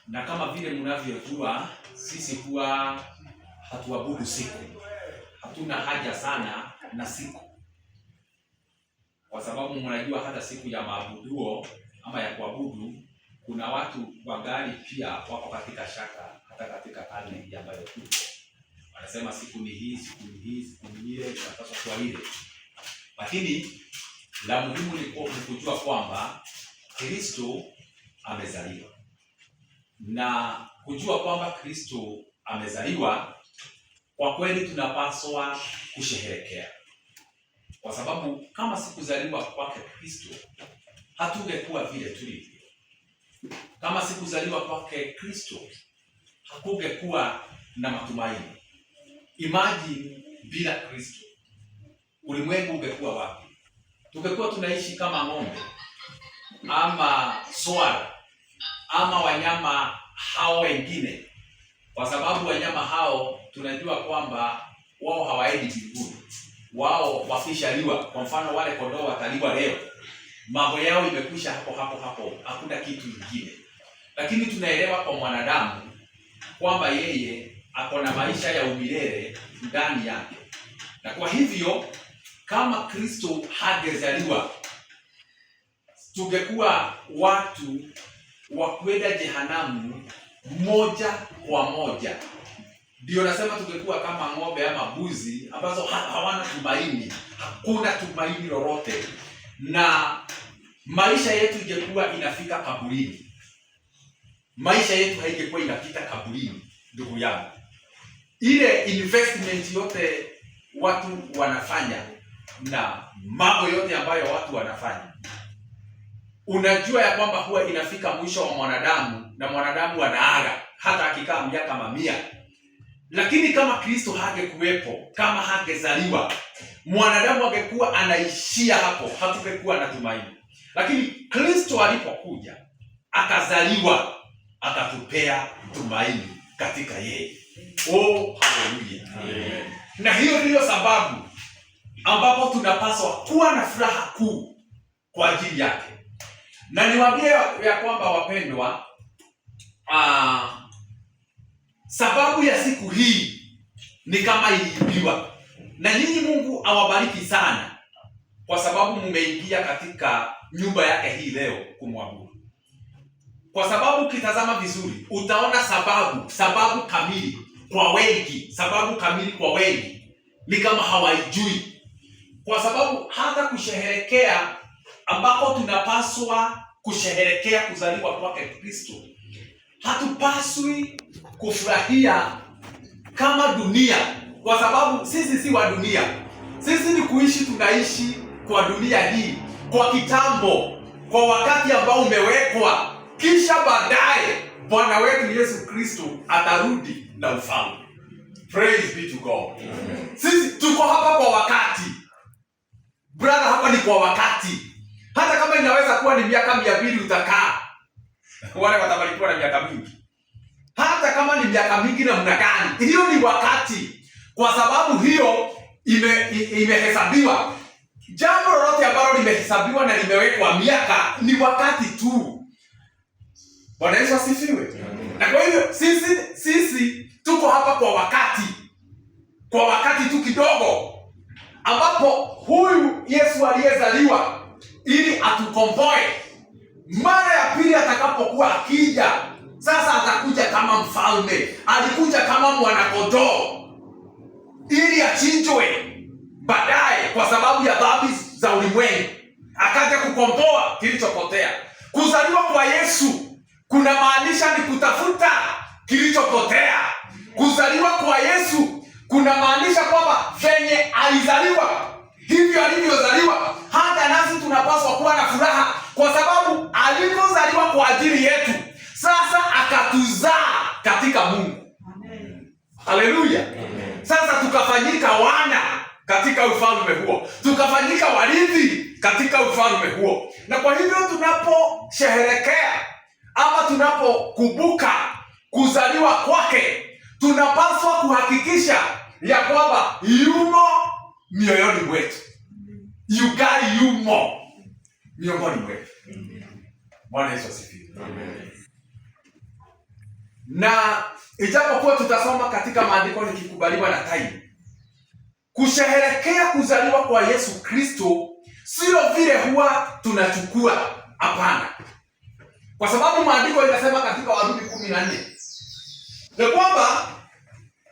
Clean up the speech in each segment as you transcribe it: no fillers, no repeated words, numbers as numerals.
Na kama vile mnavyojua, sisi huwa hatuabudu siku. Hatuna haja sana na siku, kwa sababu mnajua hata siku ya maabuduo ama ya kuabudu, kuna watu wangali pia wako katika shaka, hata katika karne hii ambayo tuko. Wanasema siku ni hii, siku ni hii, siku ni ile, tunapaswa kwa ile. Lakini la muhimu ni kujua kwamba Kristo amezaliwa. Na kujua kwamba Kristo amezaliwa, kwa kweli tunapaswa kusherehekea. Kwa sababu kama sikuzaliwa kwake Kristo, hatungekuwa vile tulivyo. Kama sikuzaliwa kwake Kristo, hakungekuwa na matumaini. Imagine bila Kristo, ulimwengu ungekuwa wapi? Tungekuwa tunaishi kama ng'ombe ama swara ama wanyama hao wengine, kwa sababu wanyama hao tunajua kwamba wao hawaendi mbinguni. Wao wakishaliwa, kwa mfano wale kondoo wataliwa leo, mambo yao imekwisha hapo, hakuna kitu kingine. Lakini tunaelewa kwa mwanadamu kwamba yeye ako na maisha ya umilele ndani yake. Na kwa hivyo kama Kristo hangezaliwa, tungekuwa watu wa kwenda jehanamu moja kwa moja. Ndio nasema tungekuwa kama ng'ombe ama mbuzi ambazo hawana tumaini, hakuna tumaini lolote, na maisha yetu ingekuwa inafika kaburini. Maisha yetu haingekuwa inafika kaburini, ndugu yangu. Ile investment yote watu wanafanya na mambo yote ambayo watu wanafanya, unajua ya kwamba huwa inafika mwisho wa mwanadamu, na mwanadamu anaaga hata akikaa miaka mamia. Lakini kama Kristo hangekuwepo, kama hangezaliwa, mwanadamu angekuwa anaishia hapo, hatungekuwa na tumaini. Lakini Kristo alipokuja, akazaliwa, akatupea tumaini katika yeye. Oh, haleluya. Amen. Na hiyo ndiyo sababu ambapo tunapaswa kuwa na furaha kuu kwa ajili yake. Na niwaambie ya kwamba wapendwa, sababu ya siku hii ni kama iliibiwa. Na nyinyi Mungu awabariki sana, kwa sababu mmeingia katika nyumba yake hii leo kumwabudu. Kwa sababu ukitazama vizuri utaona sababu kamili kwa wengi. Sababu kamili kwa wengi ni kama hawaijui. Kwa sababu hata kusherehekea ambako tunapaswa kusherehekea kuzaliwa kwake Kristo, hatupaswi kufurahia kama dunia, kwa sababu sisi si wa dunia. Sisi ni kuishi, tunaishi kwa dunia hii kwa kitambo, kwa wakati ambao umewekwa, kisha baadaye Bwana wetu Yesu Kristo atarudi na ufalme. Praise be to God. Amen. Sisi tuko hapa kwa wakati. Brother, hapa ni kwa wakati. Hata kama inaweza kuwa ni miaka 200 utakaa. Wale watabarikiwa na miaka mingi. Hata kama ni miaka mingi na mna gani, hiyo ni wakati. Kwa sababu hiyo imehesabiwa. Jambo lolote ambalo limehesabiwa na limewekwa miaka ni wakati tu. Bwana Yesu asifiwe. Na kwa hivyo sisi tuko hapa kwa wakati. Kwa wakati tu kidogo, ambapo huyu Yesu aliyezaliwa ili atukomboe, mara ya pili atakapokuwa akija, sasa atakuja kama mfalme. Alikuja kama mwanakondoo ili achinjwe baadaye kwa sababu ya dhambi za ulimwengu, akaja kukomboa kilichopotea. Kuzaliwa kwa Yesu kuna maanisha ni kutafuta kilichopotea. Kuzaliwa kwa Yesu kuna maanisha kwamba venye alizaliwa hivyo alivyozaliwa, hata nasi tunapaswa kuwa na furaha, kwa sababu alivyozaliwa kwa ajili yetu, sasa akatuzaa katika Mungu. Amen. Haleluya. Amen. Sasa tukafanyika wana katika ufalme huo, tukafanyika warithi katika ufalme huo. Na kwa hivyo tunaposherehekea ama tunapokumbuka kuzaliwa kwake, tunapaswa kuhakikisha ya kwamba yumo mioyoni mwetu. Yugali yumo miongoni mwetu. Bwana Yesu asifiwe. Amen. na ijapokuwa tutasoma katika maandiko nikikubaliwa na time, kusherehekea kuzaliwa kwa Yesu Kristo sio vile huwa tunachukua, hapana. Kwa sababu maandiko inasema katika Warumi 14 ya kwamba,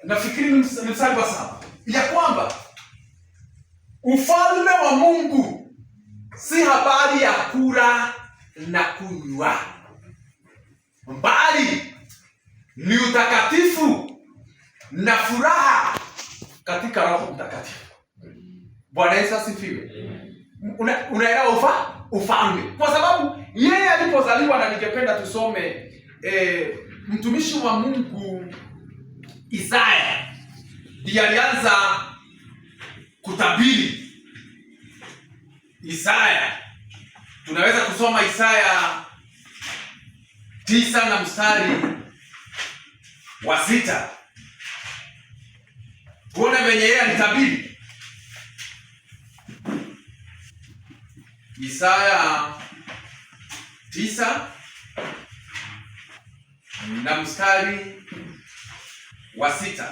nafikiri ni mstari wa 7, ya kwamba ufalme wa Mungu si habari ya kula na kunywa, bali ni utakatifu na furaha katika Roho Mtakatifu. Bwana Yesu asifiwe. Unaelewa ufalme? Kwa sababu yeye alipozaliwa, na ningependa tusome mtumishi wa Mungu Isaya ndiye alianza kutabiri. Isaya, tunaweza kusoma Isaya 9 na mstari wa 6, tuone venye yeye alitabiri. Isaya 9 na mstari wa 6,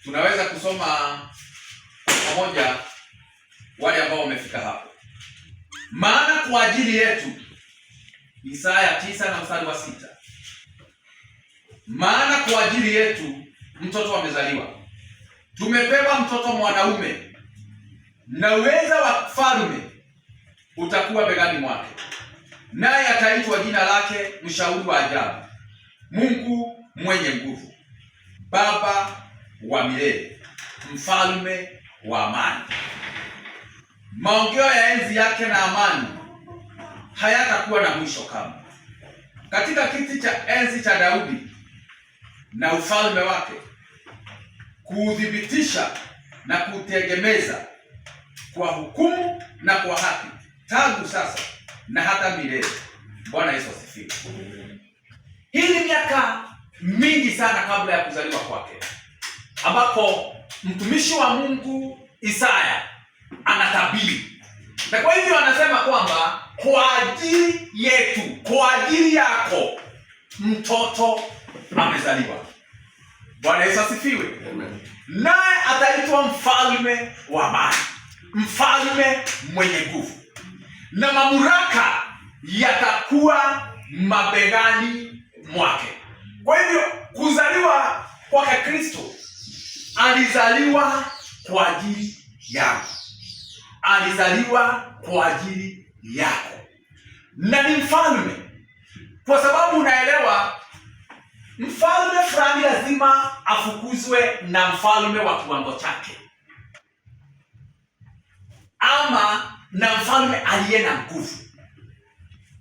tunaweza kusoma pamoja wale ambao wamefika hapo. Maana kwa ajili yetu, Isaya 9 na mstari wa 6, maana kwa ajili yetu mtoto amezaliwa, tumepewa mtoto mwanaume, na uweza wa falme utakuwa begani mwake, naye ataitwa jina lake Mshauri wa Ajabu, Mungu mwenye nguvu, Baba wa milele, Mfalme wa amani. Maongeo ya enzi yake na amani hayatakuwa na mwisho kamwe. Katika kiti cha enzi cha Daudi na ufalme wake, kuuthibitisha na kutegemeza kwa hukumu na kwa haki, tangu sasa na hata milele. Bwana Yesu asifiwe. Hii ni miaka mingi sana kabla ya kuzaliwa kwake, ambapo mtumishi wa Mungu Isaya anatabiri, na kwa hivyo anasema kwamba kwa ajili yetu, kwa ajili yako mtoto amezaliwa. Bwana Yesu asifiwe. Naye ataitwa Mfalme wa amani, Mfalme mwenye nguvu, na mamlaka yatakuwa mabegani mwake. Kwa hivyo kuzaliwa kwake Kristo, alizaliwa kwa ajili yako, alizaliwa kwa ajili yako, na ni mfalme. Kwa sababu unaelewa, mfalme fulani lazima afukuzwe na mfalme wa kiwango chake, ama na mfalme aliye na nguvu.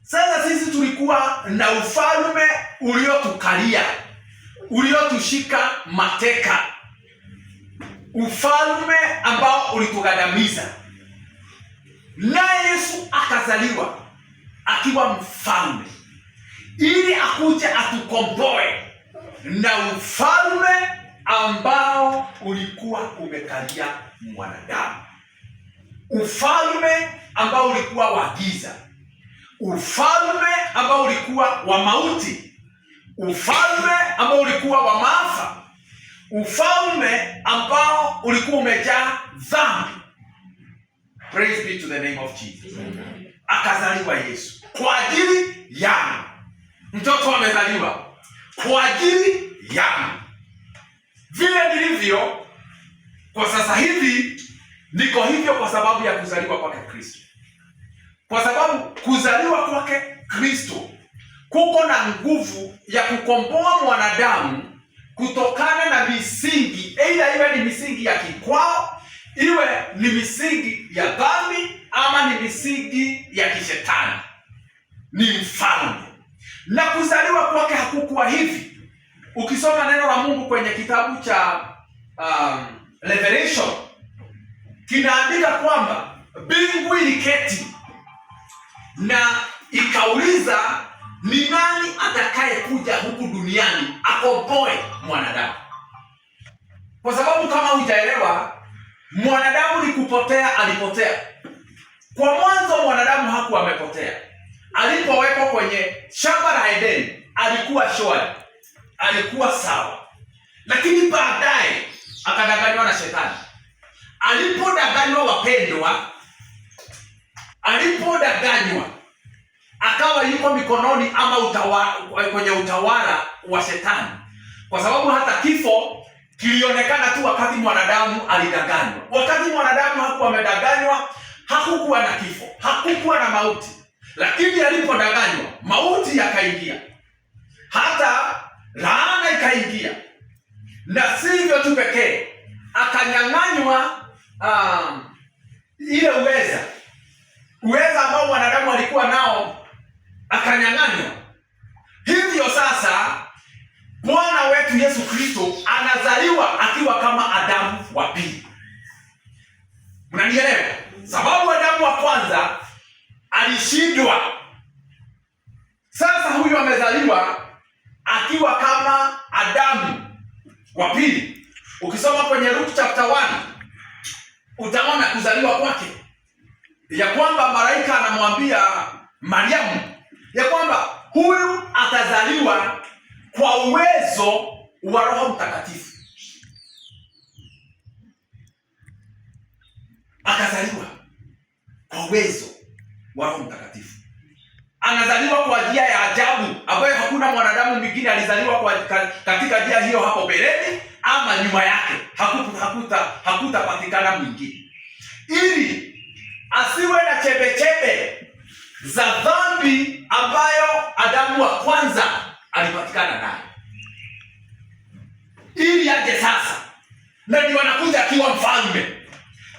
Sasa sisi tulikuwa na ufalme uliotukalia, uliotushika mateka, ufalme ambao ulitugandamiza. Naye Yesu akazaliwa akiwa mfalme, ili akuje atukomboe na ufalme ambao ulikuwa umekalia mwanadamu, ufalme ambao ulikuwa wa giza, ufalme ambao ulikuwa wa mauti, ufalme ambao ulikuwa wa maafa, ufalme ambao ulikuwa umejaa dhambi. Praise be to the name of Jesus. Akazaliwa Yesu kwa ajili yangu. Mtoto amezaliwa kwa ajili yangu. Vile nilivyo kwa sasa hivi, niko hivyo kwa sababu ya kuzaliwa kwake Kristo. Kwa sababu kuzaliwa kwake Kristo kuko na nguvu ya kukomboa mwanadamu kutokana na misingi, aidha iwe ni misingi ya kikwao, iwe ni misingi ya dhambi, ama ni misingi ya kishetani. Ni mfalme. Na kuzaliwa kwake hakukuwa hivi. Ukisoma neno la Mungu kwenye kitabu cha Revelation, kinaandika kwamba mbingu iliketi na ikauliza, ni nani atakaye kuja huku duniani akomboe mwanadamu? Kwa sababu kama hujaelewa, mwanadamu ni kupotea, alipotea. Kwa mwanzo mwanadamu hakuwa amepotea, alipowekwa kwenye shamba la Edeni alikuwa shwari, alikuwa sawa, lakini baadaye akadanganywa na shetani. Alipodanganywa, wapendwa, alipodanganywa akawa yuko mikononi ama kwenye utawala wa shetani, kwa sababu hata kifo kilionekana tu wakati mwanadamu alidanganywa. Wakati mwanadamu hakuwa amedanganywa, hakukuwa na kifo, hakukuwa na mauti, lakini alipodanganywa, mauti yakaingia, hata laana ikaingia. Na sivyo tu pekee, akanyang'anywa ile uweza ambao mwanadamu alikuwa nao, akanyang'anywa. Hivyo sasa Bwana wetu Yesu Kristo anazaliwa akiwa kama Adamu wa pili. Mnanielewa? Sababu Adamu wa kwanza alishindwa. Sasa huyu amezaliwa akiwa kama Adamu wa pili. Ukisoma kwenye Luke chapter 1 utaona kuzaliwa kwake, ya kwamba malaika anamwambia Mariamu ya kwamba huyu atazaliwa kwa uwezo wa Roho Mtakatifu. Akazaliwa kwa uwezo wa Roho Mtakatifu. Anazaliwa kwa njia ya ajabu ambayo hakuna mwanadamu mwingine alizaliwa katika njia hiyo hapo mbeleni ama nyuma yake. Hakutapatikana mwingine, ili asiwe na chembechembe za dhambi ambayo Adamu wa kwanza alipatikana nayo, ili aje sasa, na ndio anakuja akiwa mfalme,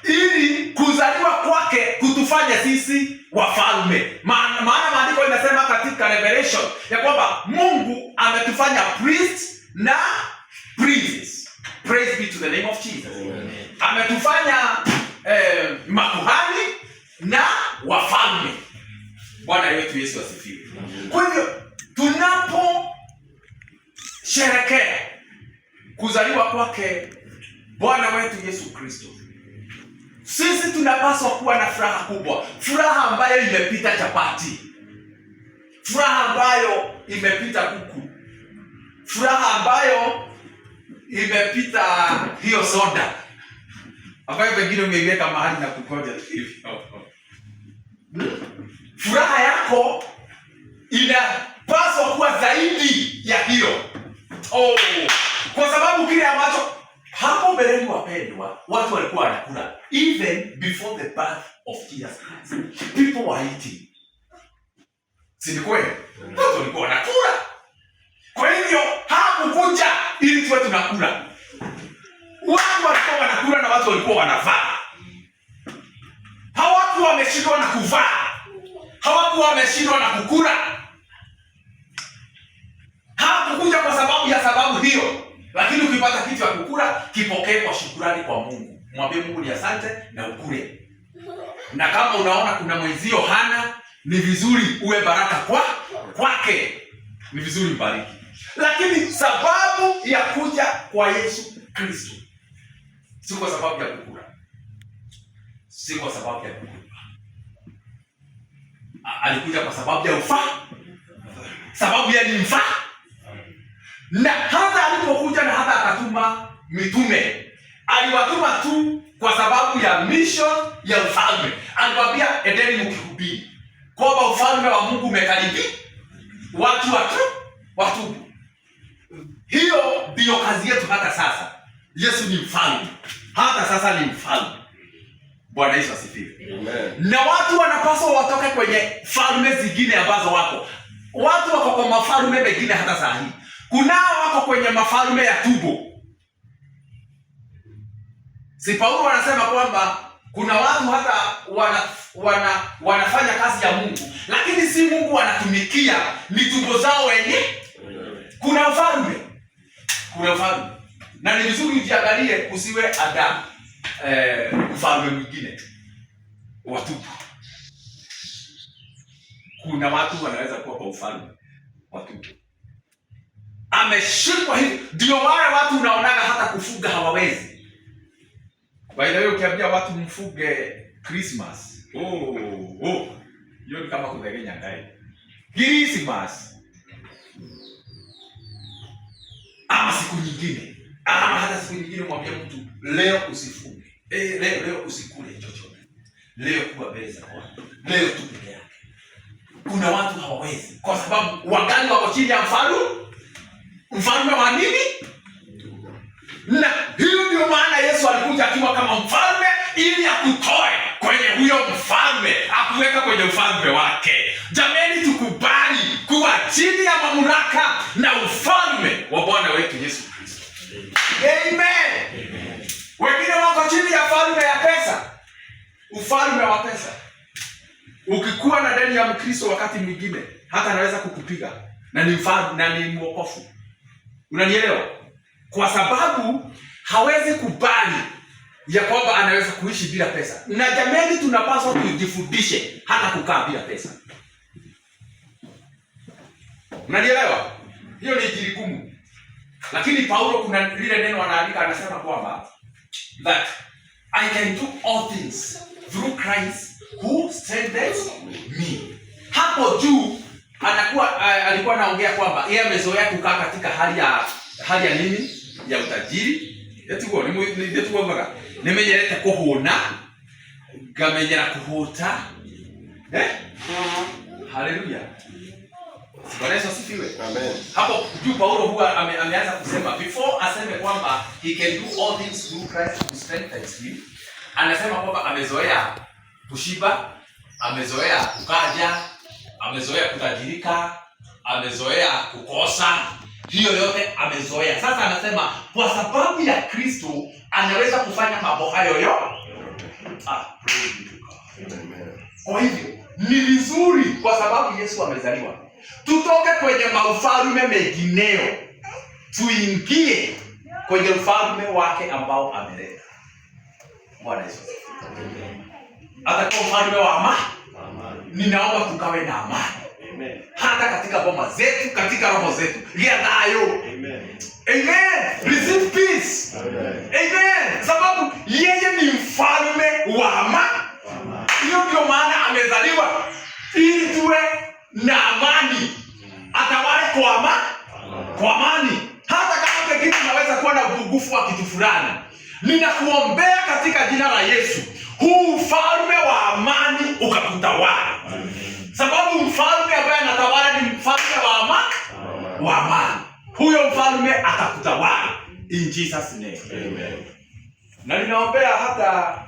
ili kuzaliwa kwake kutufanye sisi wafalme. Maana maandiko inasema katika Revelation ya kwamba Mungu ametufanya priest na princes. Praise be to the name of Jesus. Ametufanya makuhani na wafalme. Bwana wetu Yesu asifiwe. Kwa hivyo tunaposherekea kuzaliwa kwake Bwana wetu Yesu Kristo, sisi tunapaswa kuwa na furaha kubwa, furaha ambayo imepita chapati, furaha ambayo imepita kuku, furaha ambayo imepita hiyo soda ambayo pengine umeiweka mahali na kukoja hivi. Furaha yako inapaswa kuwa zaidi ya hiyo. Kwa sababu kile ambacho hapo mbeleni, wapendwa, watu walikuwa wanakula. Even before the birth of Jesus Christ, people were eating. Si ni kweli? Watu walikuwa wanakula. Kwa hivyo hakukuja ili tuwe tunakula. Watu walikuwa wanakula na watu walikuwa wanavaa. Hawakuwa wameshindwa na kuvaa, hawakuwa wameshindwa na kukula. Hakukuja kwa sababu hiyo. Lakini ukipata kitu ya kukula, kipokee kwa shukrani kwa Mungu. Mwambie Mungu ni asante na ukule. Na kama unaona kuna mwenzio hana, ni vizuri uwe baraka kwake. Ni vizuri mbariki. Lakini sababu ya kuja kwa Yesu Kristo si kwa sababu ya kukula. Si kwa sababu ya kukula. Alikuja kwa sababu ya sababu ya nimfaa. Na hata alipokuja na hata akatuma mitume, aliwatuma tu kwa sababu ya mission ya ufalme. Aliwaambia, endeni mkihubiri kwamba ufalme wa Mungu umekaribia, watu. Hiyo ndio kazi yetu hata sasa. Yesu ni mfalme, hata sasa ni mfalme. Bwana Yesu asifiwe. Amen. Na watu wanapaswa watoke kwenye falme zingine ambazo wako. Watu wako kwa mafalme mengine hata saa hii. Kunao wako kwenye mafalme ya tumbo. Si Paulo anasema kwamba kuna watu hata wanafanya kazi ya Mungu, lakini si Mungu wanatumikia, ni tumbo zao wenyewe. Kuna ufalme. Na ni vizuri ujiangalie usiwe Adamu mfalme mwingine wa tumbo. Kuna watu wanaweza kuwa kwa ufalme wa tumbo. Ameshikwa hivi. Ndio wale watu unaonaga hata kufuga hawawezi. Kwa hiyo ukiambia watu mfuge Christmas, hiyo ni kama kudanganya ndai. Krismasi ama siku nyingine, ama hata siku nyingine, mwambie mtu leo usifunge, leo usikule chochote, leo kuwa mbele za Bwana, leo tu peke yake. Kuna watu hawawezi kwa sababu wakati wako chini ya mfalme wa nini? Na hiyo ndio maana Yesu alikuja akiwa kama mfalme, ili akutoe kwenye huyo mfalme, akuweka kwenye ufalme wake. Jameni, tukubali kuwa chini ya mamlaka na ufalme wa Bwana wetu Yesu Kristo. Amen. Wengine wako chini ya ufalme ya pesa, ufalme wa pesa. Ukikuwa na deni ya Mkristo, wakati mwingine hata anaweza kukupiga na ni mfalme na ni mwokofu. Unanielewa? Kwa sababu hawezi kubali ya kwamba anaweza kuishi bila pesa. Na jamani, tunapaswa tujifundishe hata kukaa bila pesa. Unanielewa? Hiyo ni injili gumu. Lakini Paulo kuna lile neno anaandika, anasema kwamba that I can do all things through Christ who strengthens me. Hapo juu alikuwa anaongea kwamba yeye amezoea kukaa katika hali ya nini? Ya utajiri. Yetugo ni yetugo baga. Nimenyerete kuhuna, ngamenyera kuhuta. Haleluya. Bwana Yesu asifiwe. Amen. Hapo juu Paulo huwa ameanza kusema before aseme kwamba he can do all things through Christ who strengthens him. Anasema kwamba amezoea kushiba, amezoea kukaja, amezoea kutajirika, amezoea kukosa. Hiyo yote amezoea. Sasa anasema kwa sababu ya Kristo anaweza kufanya mambo hayo yote. Kwa hivyo ni vizuri, kwa sababu Yesu amezaliwa, tutoke kwenye maufalme mengineo tuingie kwenye ufalme wake ambao ameleta. Bwana Yesu. Atakuwa ufalme wa amani. Ninaomba tukawe na amani. Amen. Hata katika boma zetu, katika roho zetu. Lianayo. Amen. Amen. Receive peace. Amen. Amen. Sababu yeye ni mfalme wa amani. Hiyo ndio maana amezaliwa, ili tuwe na amani. Atawale kwa amani. Kwa amani. Hata kama pengine unaweza kuwa na upungufu wa kitu fulani, ninakuombea katika jina la Yesu, huu ufalme wa amani ukakutawala. Sababu mfalme ambaye anatawala ni mfalme wa amani. Wa amani. Huyo mfalme atakutawala in Jesus name. Amen. Na ninaombea hata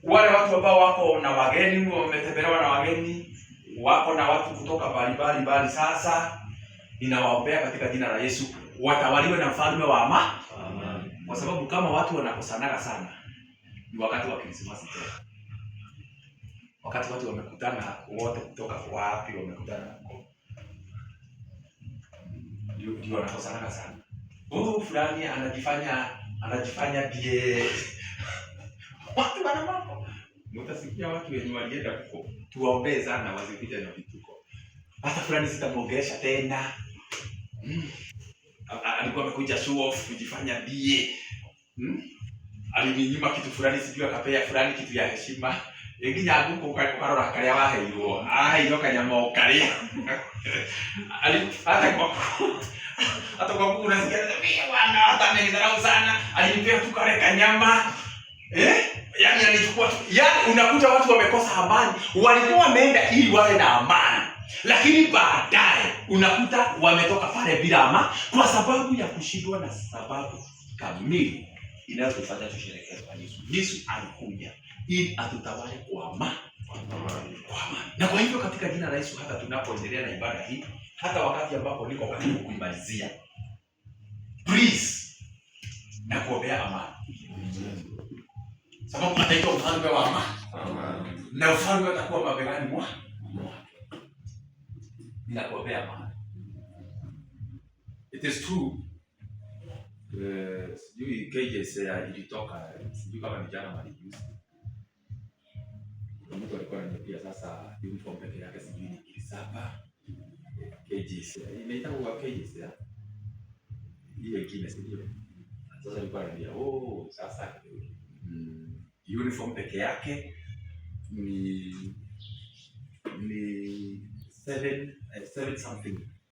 wale watu ambao wako na wageni, wametembelewa na wageni, wako na watu kutoka mbali. Sasa ninawaombea katika jina la Yesu, watawaliwe na mfalme wa amani. Kwa sababu kama watu wanakosanaga sana, ni wakati wa Krismasi tena. Wakati watu wamekutana wote kutoka wapi, wamekutana ndio wanakosanaga sana. Fulani anajifanya die. Watu wana mambo. Mtasikia watu wenye walienda huko, tuwaombee sana wasipite na vituko. Hata fulani sitamuongelesha tena. Alikuwa amekuja show off kujifanya die. Alininyima kitu fulani, sijui akapea fulani kitu ya heshima. Wengine aguko ukarora kaya waheirwo. Ino kanyama okaria. Hata kwa Mungu nasikia bwana hata amenidharau sana. Alinipea tu kale kanyama. Yaani alichukua tu. Yaani unakuta watu wamekosa amani. Walikuwa wameenda ili wawe na amani. Lakini baadaye unakuta wametoka pale bila amani kwa sababu ya kushindwa na sababu kamili inayotufanya tusherehekee kwa Yesu. Yesu alikuja ili atutawale kwa amani. Kwa amani. Na kwa hivyo katika jina la Yesu, hata tunapoendelea na ibada hii, hata wakati ambapo niko karibu kuimalizia, please na kuombea amani. Sababu ataitwa mfalme wa amani. Na ufalme utakuwa mabegani mwa. Ninakuombea amani. It is true. Sijui KJS ilitoka, sijui kama ni jana malijuzi. Mtu alikuwa ananiambia sasa uniform peke yake sijui ni 7 KJS. Inaitwa KJS ya? Hiyo ingine sijui. Sasa alikuwa ananiambia sasa uniform peke yake ni 7 something.